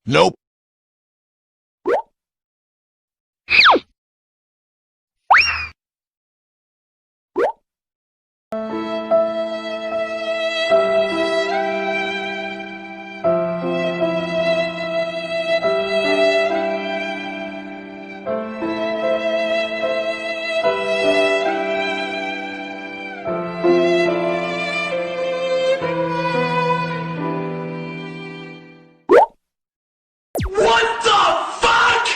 Nope. What the fuck?!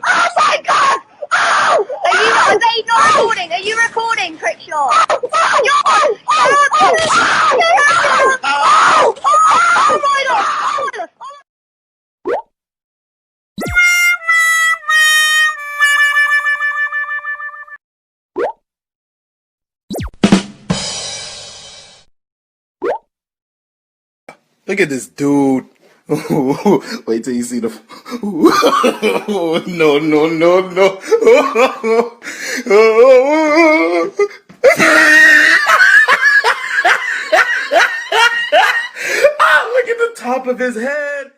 Oh my god! Oh! Are they not recording? Are you recording, Crickshaw? Look at this dude. Wait till you see the. No, no, no, no. Look at the top of his head.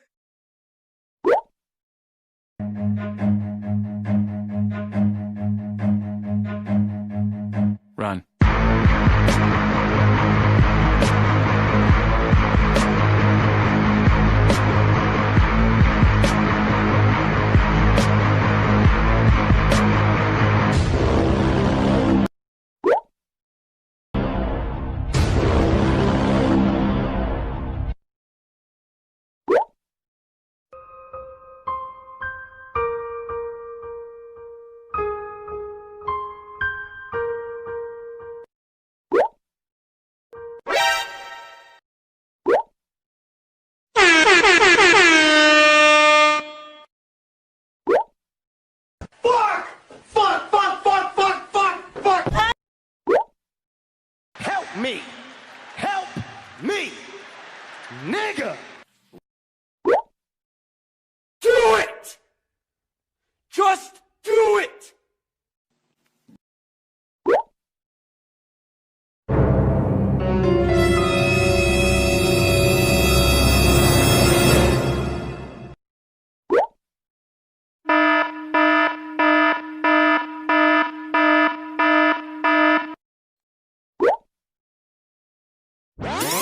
Run. Fuck! Fuck, fuck, fuck, fuck, fuck, fuck! Help me! Help me! Nigga! Do it! Just do it! Oh!